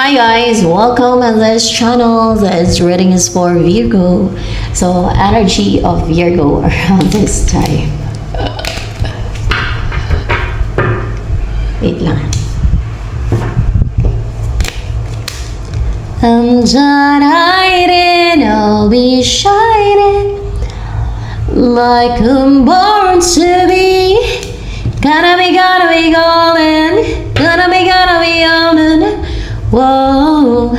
Hi guys, welcome on this channel. This reading is for Virgo. So, energy of Virgo around this time. Wait lang. I'm done hiding, I'll be shining like I'm born to be. Gonna be golden, gonna be golden. Whoa.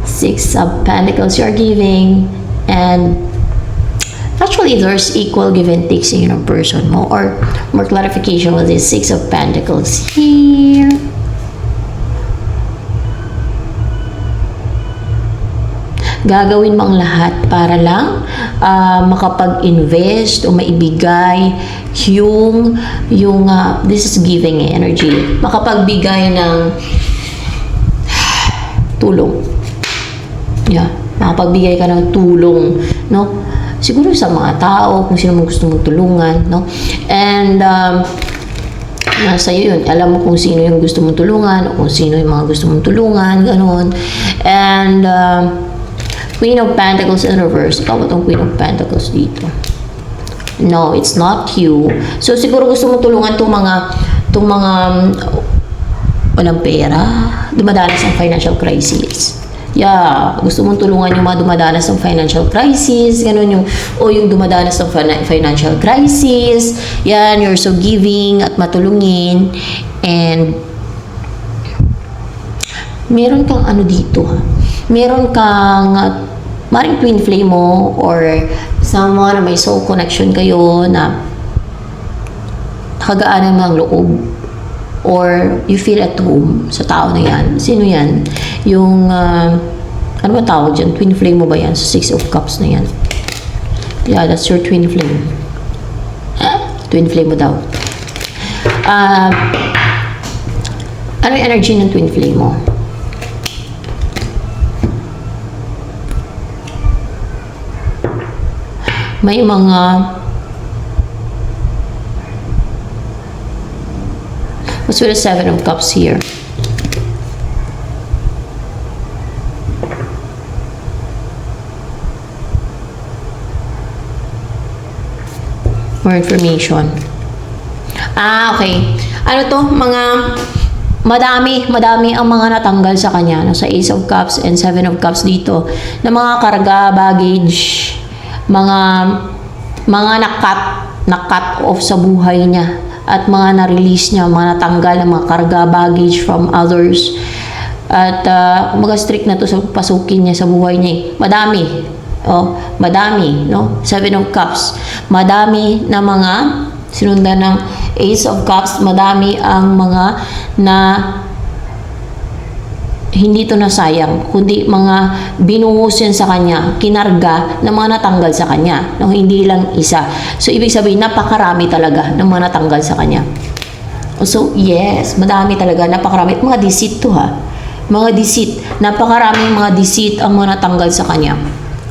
Six of Pentacles you're giving, and actually there's equal give and takes in your person mo, or more clarification with this Six of Pentacles here. Gagawin mo ang lahat para lang makapag-invest o maibigay yung this is giving energy. Makapagbigay ng tulong. Yeah, makapagbigay ka ng tulong, no? Siguro sa mga tao, kung sino mo gusto mong tulungan, no? And nasa iyo yun. Alam mo kung sino yung gusto mong tulungan o kung sino yung mga gusto mong tulungan, ganoon. And Queen of Pentacles in reverse. Ikaw ba itong Queen of Pentacles dito? No, it's not you. So, siguro gusto mo tulungan itong mga walang pera, dumadanas ng financial crisis. Yeah, gusto mong tulungan yung mga dumadanas ng financial crisis, ganun yung dumadanas ng financial crisis. Yan, you're so giving at matulungin. And meron kang ano dito, ha? Meron kang maring twin flame mo or someone na may soul connection kayo na nakagaanan ng loob or you feel at home sa tao na yan. Sino yan? Yung ano ba tawag dyan? Twin flame mo ba yan? So, Six of Cups na yan. Yeah, that's your twin flame. Twin flame mo daw. Ano yung energy ng twin flame mo? May mga what's with the Seven of Cups here? More information. Okay. Ano to? Madami ang mga natanggal sa kanya. Nasa Ace of Cups and Seven of Cups dito na mga karga, baggage, mga na-cut off sa buhay niya at mga na-release niya, mga natanggal na mga karga, baggage from others. At mga strict na to sa pasukin niya sa buhay niya. Madami. Madami, no? Seven of Cups. Madami na mga sinundan ng Ace of Cups. Madami ang mga na hindi to nasayang, kundi mga binuhos yan sa kanya, kinarga na mga natanggal sa kanya. No, hindi lang isa. So, ibig sabihin, napakarami talaga ng mga natanggal sa kanya. So, yes, madami talaga, napakarami. Mga deceit to, ha? Mga deceit. Napakaraming mga deceit ang mga natanggal sa kanya.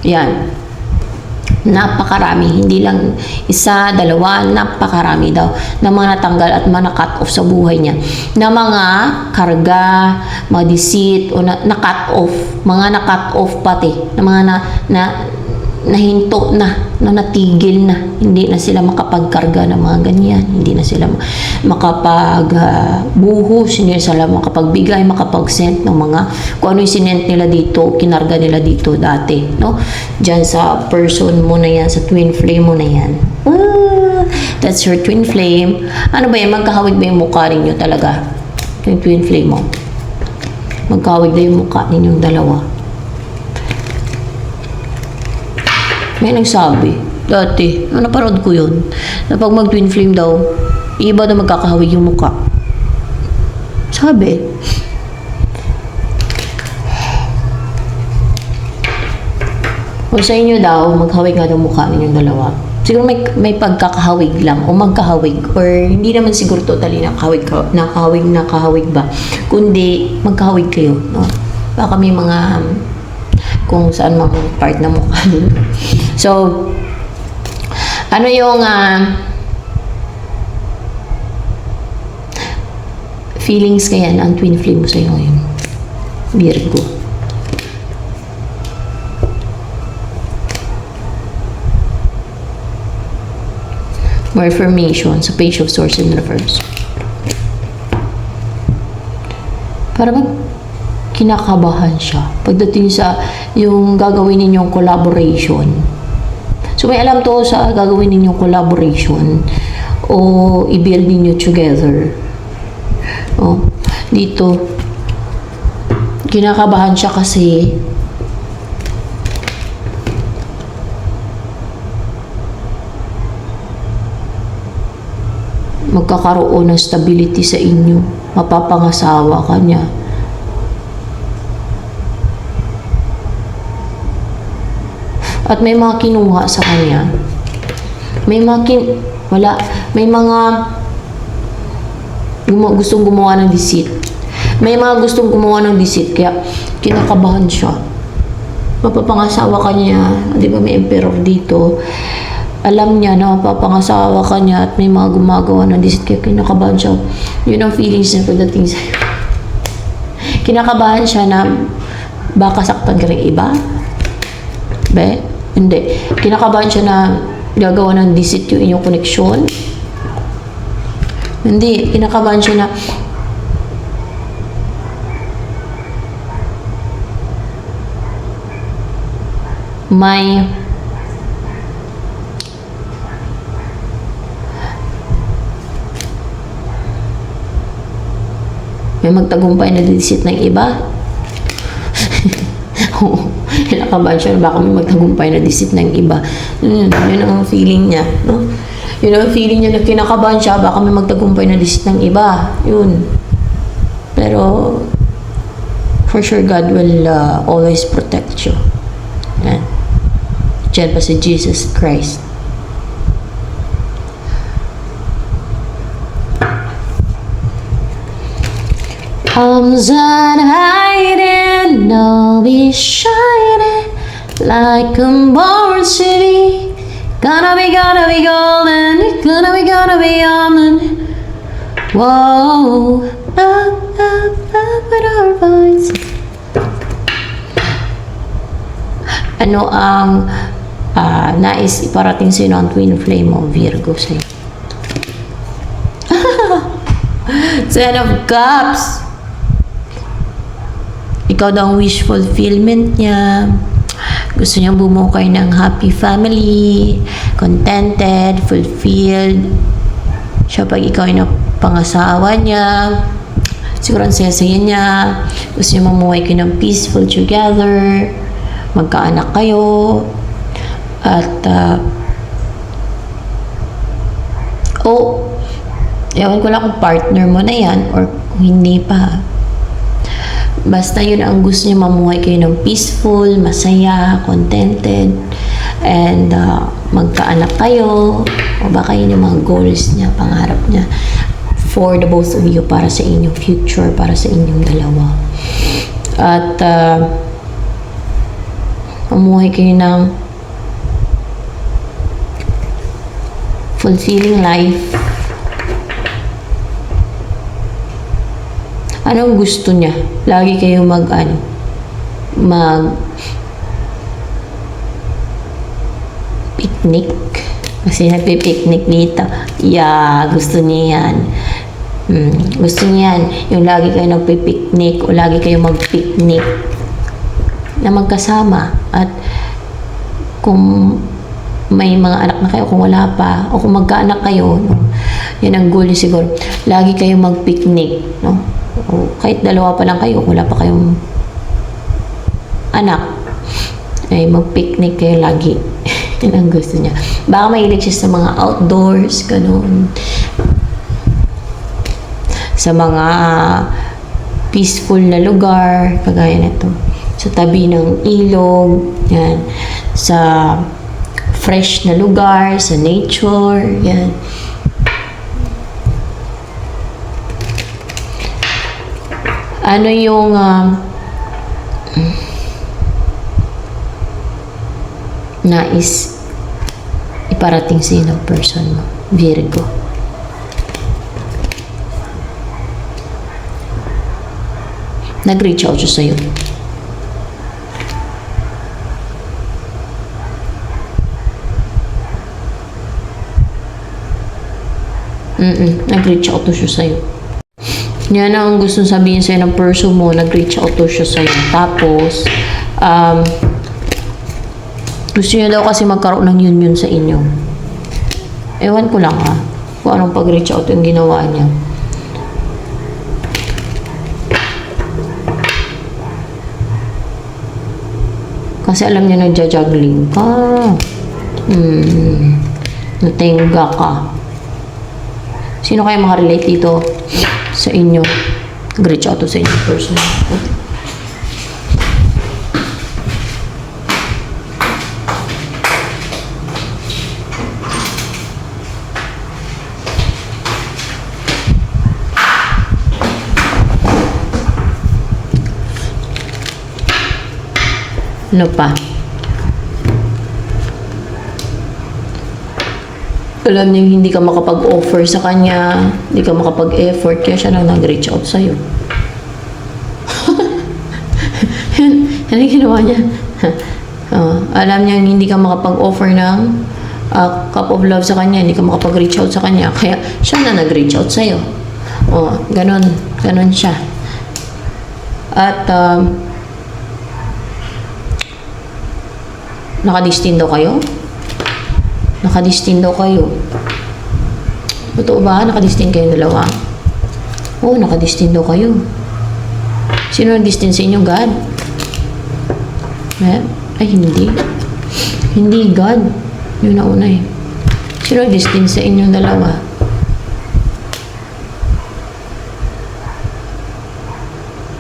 Yan. Napakarami, hindi lang isa, dalawa, napakarami daw na mga natanggal at mga na-cut off sa buhay niya na mga karga, mga deceit o na-cut off, mga na-cut off pati na mga nahinto na natigil na, hindi na sila makapagkarga ng mga ganyan, hindi na sila makapagbuhos, hindi na sila makapagbigay, makapag-send ng mga kung ano yung sinent nila dito, kinarga nila dito dati, no? Diyan sa person mo na yan, sa twin flame mo na yan. That's your twin flame. Ano ba yan? Magkahawig ba yung mukha ninyo talaga? Yung twin flame mo. Magkahawig na yung mukha ninyong dalawa. May nagsabi, dati, naparod ko yun, na pag mag-twin flame daw, iba na magkakahawig yung mukha. Sabi. Kung sa inyo daw, maghawig nga daw mukha ninyong dalawa. Siguro may pagkakahawig lang, o magkahawig, or hindi naman siguro totally nakahawig ba, kundi magkahawig kayo, no? Baka may mga kung saan mga part na mukha. So, ano yung feelings kaya ang twin flame mo sa'yo ngayon, Virgo. More information sa Page of Swords in Reverse. Para kinakabahan siya pagdating sa yung gagawin ninyong collaboration. So may alam to sa gagawin ninyong collaboration o i-build ninyo together. Dito kinakabahan siya kasi magkakaroon ng stability sa inyo. Mapapangasawa ka niya. At may mga kinuha sa kanya. May mga gustong gumawa ng deceit. May mga gustong gumawa ng deceit kaya kinakabahan siya. Mapapangasawa ka niya. Di ba may emperor dito? Alam niya na mapapangasawa ka niya at may mga gumagawa ng deceit kaya kinakabahan siya. Yun ang feelings niya pagdating sa'yo. Kinakabahan siya na baka saktan ka rin iba. Hindi. Kinakabahan siya na gagawa ng deceit yung inyong connection. Hindi. Kinakabahan siya na may magtagumpay na deceit ng iba. Kinakabahan siya na baka may magtagumpay na deceit ng iba. Yun ang feeling niya, no? Yun ang feeling niya na kinakabahan siya baka may magtagumpay na deceit ng iba. Yun. Pero for sure God will always protect you. Yan. Diyan pa si Jesus Christ. Comes on hiding, I'll be shining like a born city. Gonna be golden, gonna be almond. Whoa, up with our voice. Ano ang nais iparating sa'yo ng twin flame mo, Virgo, sa'yo? Ten of Cups. Ikaw daw ang wish fulfillment niya. Gusto niyang bumuo kayo ng happy family, contented, fulfilled. Siya pag ikaw ay napangasawa niya, siguro ang saya-saya niya. Gusto niya mamuhay kayo ng peaceful together, magkaanak kayo, at ewan ko lang kung partner mo na yan or kung hindi pa. Basta yun ang gusto niya, mamuhay kayo ng peaceful, masaya, contented, and magkaanak kayo, o baka yun yung mga goals niya, pangarap niya for the both of you, para sa inyong future, para sa inyong dalawa. At mamuhay kayo ng fulfilling life. Anong gusto niya? Lagi kayo picnic. Kasi nagpi-picnic dito. Yeah, gusto niya yan. Gusto niya yan. Yung lagi kayo nagpi-picnic o lagi kayo mag-picnic na magkasama. At kung may mga anak na kayo, kung wala pa, o kung magkaanak kayo, no? Yan ang goal niyo siguro. Lagi kayo mag-picnic, no? O kahit dalawa pa lang kayo, wala pa kayong anak, ay mag-picnic kayo lagi. Yan ang gusto niya. Baka mahilig siya sa mga outdoors, ganun. Sa mga peaceful na lugar, kagaya nito. Sa tabi ng ilog, yan. Sa fresh na lugar, sa nature, yan. Ano yung nais iparating sa'yo ng person mo, Virgo? Nag-reach out siya sa'yo. Nag-reach out to siya sa'yo. Yan ang gusto sabihin sa'yo ng person mo, nag-reach out to siya sa'yo. Tapos, gusto niya daw kasi magkaroon ng union sa inyo. Ewan ko lang kung anong pag-reach out yung ginawa niya. Kasi alam niya nagja-juggling ka. Natenga ka. Sino kaya makarelate dito sa inyo? Nag-reach out to sa inyo person. Ano pa? Alam niya hindi ka makapag-offer sa kanya, hindi ka makapag-effort, kaya siya nang nag-reach out sa'yo. Yan ang ginawa niya. Alam niya hindi ka makapag-offer ng cup of love sa kanya, hindi ka makapag-reach out sa kanya, kaya siya na nag-reach out sa'yo. Ganon siya. At, nakadistin daw kayo? Nakadistin daw kayo. Totoo ba? Nakadistin kayong dalawa? Oo, nakadistin daw kayo. Sino nag-distin sa inyo? God? Ay, hindi. Hindi God. Yun na una eh. Sino nag-distin sa inyong dalawa?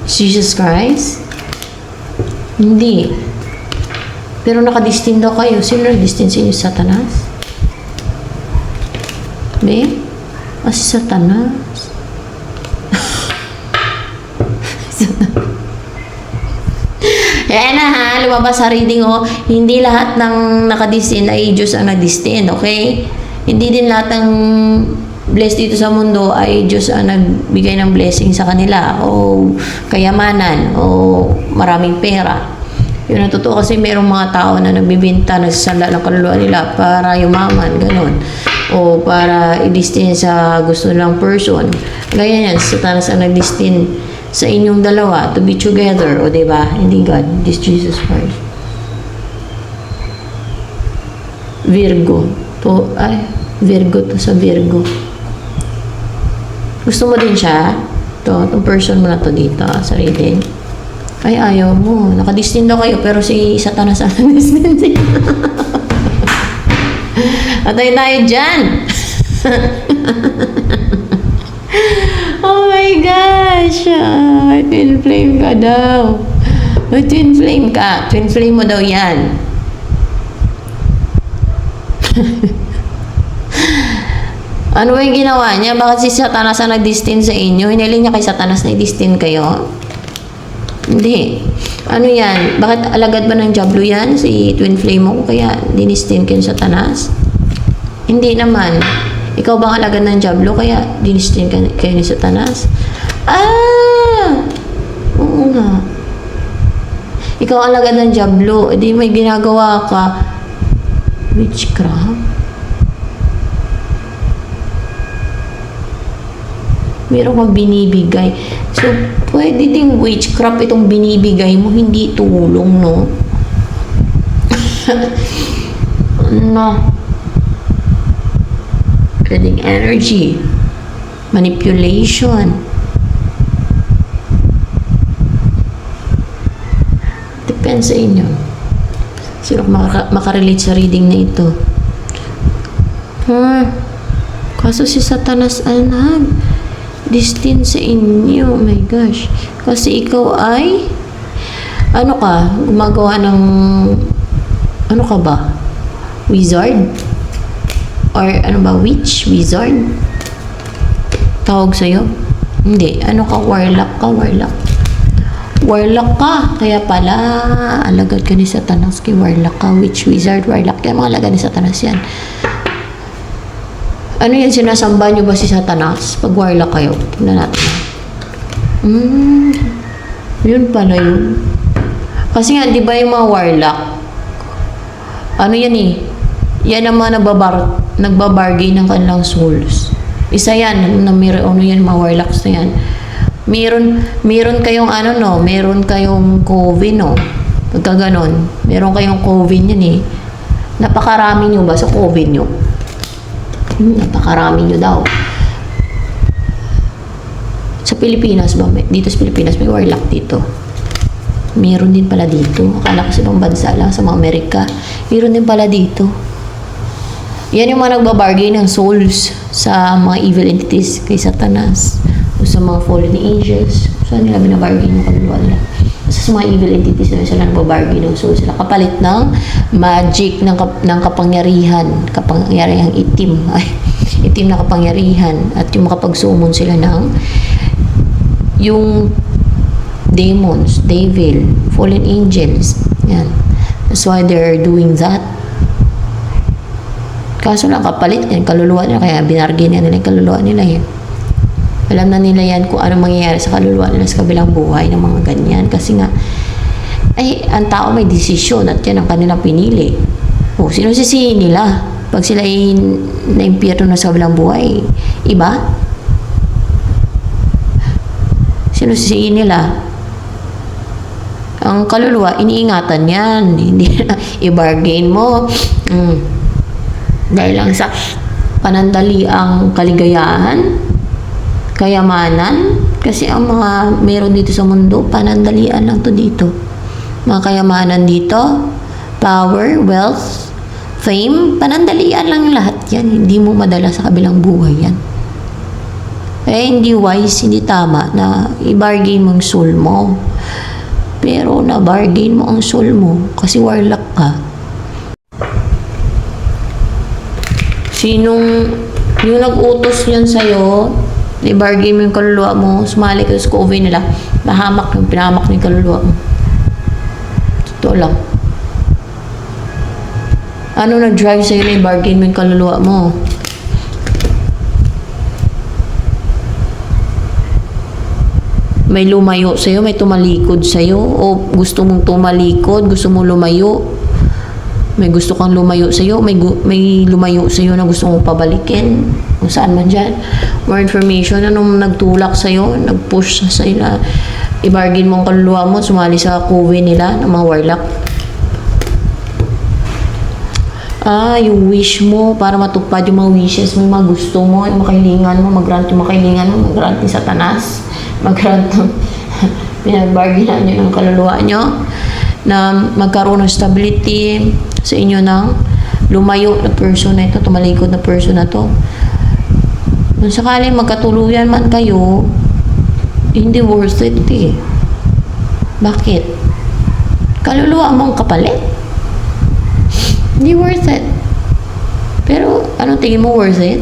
Jesus Christ? Hindi. Pero nakadistin daw kayo. Sino nag-distin sa inyo? Satanas? Be? Si Satanas. Ayan na ha, lumabas sa reading hindi lahat ng nakadistin ay Diyos ang nagdistin, okay? Hindi din lahat ng blessed dito sa mundo ay Diyos ang nagbigay ng blessing sa kanila o kayamanan o maraming pera. Yun ang totoo kasi mayroong mga tao na nagbibinta, nagsasala ng kaluluwa nila para yumaman, ganun. O para i-destin sa gusto nilang person. Gaya yan, Satanas ang nag-destin sa inyong dalawa to be together. O diba? Hindi God, this Jesus Christ. Virgo. Virgo to sa Virgo. Gusto mo din siya? Itong person mo na to dito sa reading. Ay, ayaw mo. Nakadistin daw kayo, pero si Satanas ang nakadistin siya. Atay tayo dyan. Oh my gosh. Twin flame ka daw. Twin flame ka. Twin flame mo daw yan. Ano ba yung ginawa niya? Bakit si Satanas ang nag-distin sa inyo? Hiniling niya kay Satanas na i-distin kayo? Hindi. Ano yan? Bakit alagad ba ng Diablo yan? Si Twin Flame mo? Kaya dinistin kayo sa Satanas? Hindi naman. Ikaw bang alagad ng Diablo? Kaya dinistin kayo ni Satanas? Oo nga. Ikaw alagad ng Diablo. Di may ginagawa ka. Witchcraft? Meron kang binibigay. So, pwede ding witchcraft itong binibigay mo, hindi tulong, no? No. Pwedeng energy. Manipulation. Depends sa inyo. Sino makarelate sa reading na ito? Kaso si Satanas destin sa inyo. Oh my gosh. Kasi ikaw ay ano ka? Gumagawa ng ano ka ba? Wizard? Or ano ba? Witch? Wizard? Tawag sa'yo? Hindi. Ano ka? Warlock ka? Warlock. Warlock ka. Kaya pala alagad ka ni Satanas kay Warlock ka. Witch, Wizard, Warlock. Kaya mga alagad ni Satanas yan. Ano yan? Sinasamba nyo ba si Satanas? Pag warlock kayo. Tignan natin. Yun pala yun. Kasi nga, di ba yung mga warlock, ano yan eh, yan ang mga nagbabargain ng kanilang souls. Isa yan, ano yan, mga warlocks na yan. Meron kayong ano no, meron kayong coven no. Pagka ganon, meron kayong coven yan eh. Napakarami nyo ba sa coven nyo? Napakarami nyo daw. Sa Pilipinas ba? Dito sa Pilipinas may warlock dito. Meron din pala dito. Akala ko sa ibang bansa lang, sa mga Amerika. Meron din pala dito. Yan yung mga nagbabargain ng souls sa mga evil entities kay Satanas o sa mga fallen angels. Saan nila binabargain yung kaluluwa nila? Sa mga evil entities na sila nagbabargain ng souls sila. Kapalit ng magic, ng kapangyarihang itim. Ay, itim na kapangyarihan. At yung makapag-summon sila ng yung demons, devil, fallen angels. Yan. That's why they're doing that. Kaso lang kapalit yan, kaluluwa nila. Kaya binargin nila yung kaluluwa nila yan. Alam na nila yan kung ano mangyayari sa kaluluwa nila sa kabilang buhay ng mga ganyan. Kasi nga, ay, ang tao may desisyon at yan ang kanilang pinili. O, sino sisihin nila? Pag sila ay na-impyerno na sa kabilang buhay, iba? Sino sisihin nila? Ang kaluluwa, iniingatan yan. Hindi na i-bargain mo. Dahil lang sa panandali ang kaligayahan, kayamanan. Kasi ang mga meron dito sa mundo, panandalian lang to dito. Mga kayamanan dito, power, wealth, fame, panandalian lang lahat yan. Hindi mo madala sa kabilang buhay yan. Eh, hindi wise, hindi tama na i-bargain mo ang soul mo. Pero na-bargain mo ang soul mo kasi warlock ka. Sinong yung nag-utos niyan sa'yo, i-bargain mo yung kaluluwa mo, sumali ka sa coven nila, pinahamak ng kaluluwa mo. Totoo lang. Ano nag-drive sa'yo na i-bargain mo yung kaluluwa mo? May lumayo sa'yo, may tumalikod sa'yo, o gusto mong tumalikod, gusto mong lumayo, may gusto kang lumayo sa'yo, may lumayo sa'yo na gusto mong pabalikin, kung saan man dyan. More information, anong nagtulak sa'yo, nag-push sa'yo na i-bargain mo ang kaluluwa mo, sumali sa coven nila ng mga warlock. Yung wish mo, para matupad yung mga wishes mo, yung mga gusto mo, yung makahilingan mo, mag-grant yung makahilingan mo, mag-grant ni Satanas, mag-grant ng pinag-bargainan nyo ng kaluluwa nyo, na magkaroon ng stability sa inyo ng lumayo na person na ito, tumalikod na person na to. Kung sakaling magkatuluyan man kayo, hindi worth it eh. Bakit? Kaluluwa mong kapalit? Hindi worth it. Pero, anong tingin mo worth it?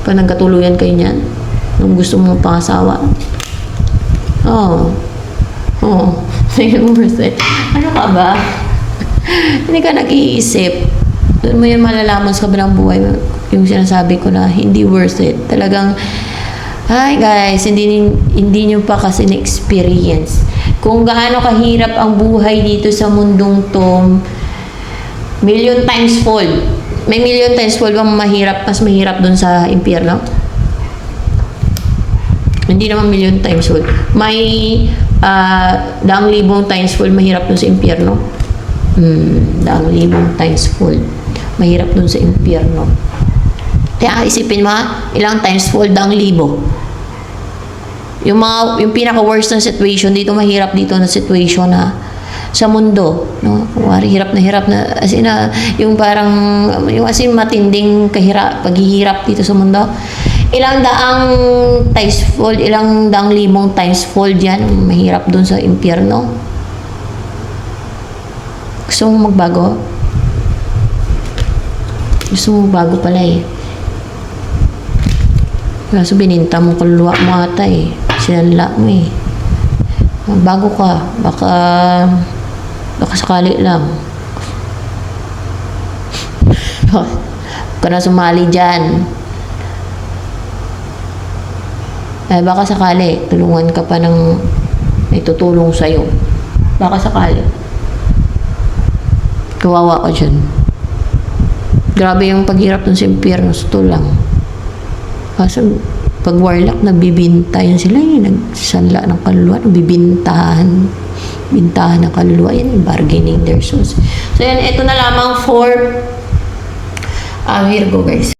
Pag nagkatuluyan kayo niyan, nung gusto mong pangasawa. Tingin mo worth it. Ano ka ba? Hindi ka nag-iisip. Doon mo yun malalaman sa kabilang buhay. Yung sinasabi ko na hindi worth it. Talagang, hi guys, hindi nyo pa kasi na-experience. Kung gaano kahirap ang buhay dito sa mundong to, million times fold. May million times fold bang mahirap, mas mahirap dun sa impyerno? Hindi naman million times fold. May daang libong times fold mahirap dun sa impyerno. Daang libong times fold mahirap dun sa impyerno. Kaya isipin mo, ilang times fold daang libo. Yung pinaka-worst na situation dito, mahirap dito na situation na sa mundo, no? Hirap na as in, yung parang yung as in matinding paghihirap dito sa mundo. Ilang daang times fold, ilang daang limong times fold yan, mahirap dun sa impyerno. Gusto mo magbago? Gusto mo magbago pala eh. Kaso bininta mo kaluluwa mo ata eh. Sinanla mo eh. Bago ka, baka sakali lang. Huwag ka na sumali dyan. Baka sakali, tulungan ka pa ng may tutulong sa'yo. Baka sakali. Kawawa ka dyan. Grabe yung paghirap ng simpyerno, ito lang. Kasi pag warlock, nagbibinta yan sila, yung nagsanla ng kaluluwa, nagbibintahan. Bintahan ng kaluluwa, yan yung bargaining their souls. So yan, ito na lamang for Virgo guys.